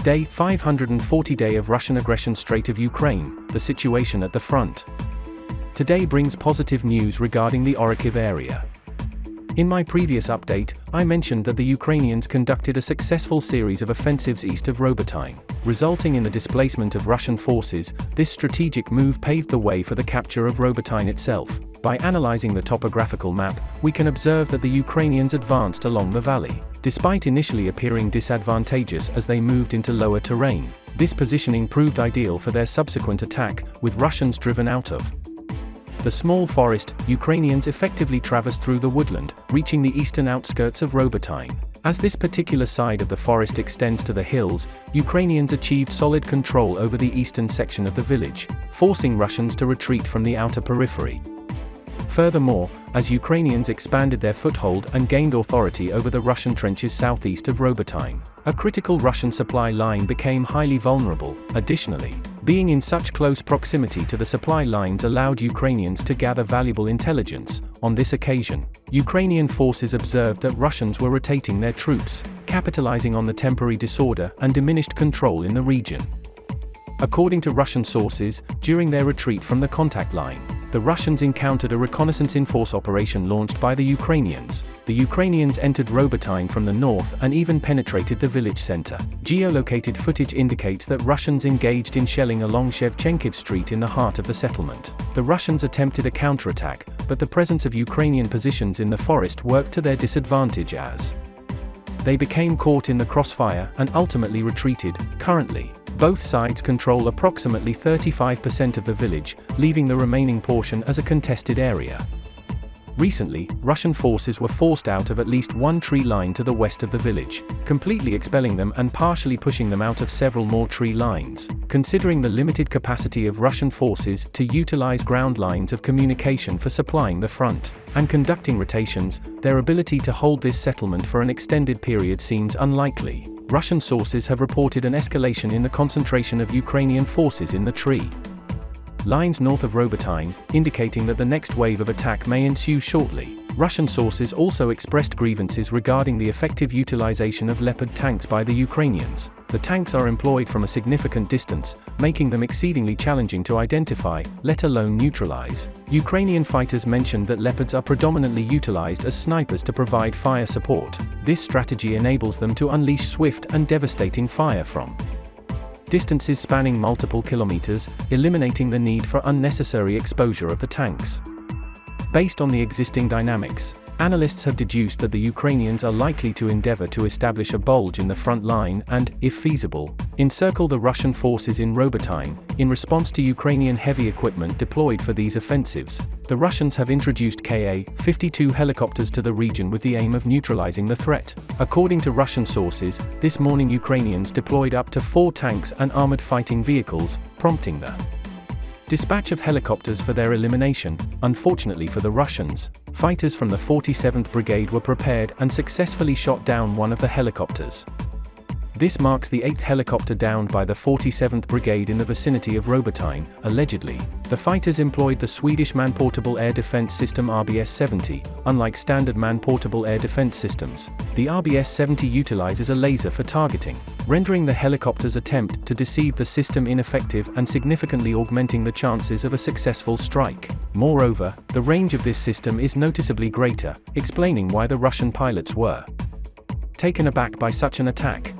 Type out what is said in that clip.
Day 540 day of Russian aggression Strait of Ukraine, the situation at the front. Today brings positive news regarding the Orikhiv area. In my previous update, I mentioned that the Ukrainians conducted a successful series of offensives east of Robotyne, resulting in the displacement of Russian forces. This strategic move paved the way for the capture of Robotyne itself. By analyzing the topographical map, we can observe that the Ukrainians advanced along the valley. Despite initially appearing disadvantageous as they moved into lower terrain, this positioning proved ideal for their subsequent attack, with Russians driven out of the small forest. Ukrainians effectively traversed through the woodland, reaching the eastern outskirts of Robotyne. As this particular side of the forest extends to the hills, Ukrainians achieved solid control over the eastern section of the village, forcing Russians to retreat from the outer periphery. Furthermore, as Ukrainians expanded their foothold and gained authority over the Russian trenches southeast of Robotyne, a critical Russian supply line became highly vulnerable. Additionally, being in such close proximity to the supply lines allowed Ukrainians to gather valuable intelligence. On this occasion, Ukrainian forces observed that Russians were rotating their troops, capitalizing on the temporary disorder and diminished control in the region. According to Russian sources, during their retreat from the contact line, the Russians encountered a reconnaissance in-force operation launched by the Ukrainians. The Ukrainians entered Robotyne from the north and even penetrated the village center. Geolocated footage indicates that Russians engaged in shelling along Shevchenkiv Street in the heart of the settlement. The Russians attempted a counterattack, but the presence of Ukrainian positions in the forest worked to their disadvantage as they became caught in the crossfire and ultimately retreated. Currently, both sides control approximately 35% of the village, leaving the remaining portion as a contested area. Recently, Russian forces were forced out of at least one tree line to the west of the village, completely expelling them and partially pushing them out of several more tree lines. Considering the limited capacity of Russian forces to utilize ground lines of communication for supplying the front and conducting rotations, their ability to hold this settlement for an extended period seems unlikely. Russian sources have reported an escalation in the concentration of Ukrainian forces in the tree lines north of Robotyne, indicating that the next wave of attack may ensue shortly. Russian sources also expressed grievances regarding the effective utilization of Leopard tanks by the Ukrainians. The tanks are employed from a significant distance, making them exceedingly challenging to identify, let alone neutralize. Ukrainian fighters mentioned that Leopards are predominantly utilized as snipers to provide fire support. This strategy enables them to unleash swift and devastating fire from distances spanning multiple kilometers, eliminating the need for unnecessary exposure of the tanks. Based on the existing dynamics, analysts have deduced that the Ukrainians are likely to endeavor to establish a bulge in the front line and, if feasible, encircle the Russian forces in Robotyne. In response to Ukrainian heavy equipment deployed for these offensives, the Russians have introduced Ka-52 helicopters to the region with the aim of neutralizing the threat. According to Russian sources, this morning Ukrainians deployed up to 4 tanks and armored fighting vehicles, prompting the dispatch of helicopters for their elimination. Unfortunately for the Russians, fighters from the 47th Brigade were prepared and successfully shot down one of the helicopters. This marks the 8th helicopter downed by the 47th Brigade in the vicinity of Robotyne. Allegedly, the fighters employed the Swedish Man-Portable Air Defense System RBS-70. Unlike standard man-portable air defense systems, the RBS-70 utilizes a laser for targeting, rendering the helicopter's attempt to deceive the system ineffective and significantly augmenting the chances of a successful strike. Moreover, the range of this system is noticeably greater, explaining why the Russian pilots were taken aback by such an attack.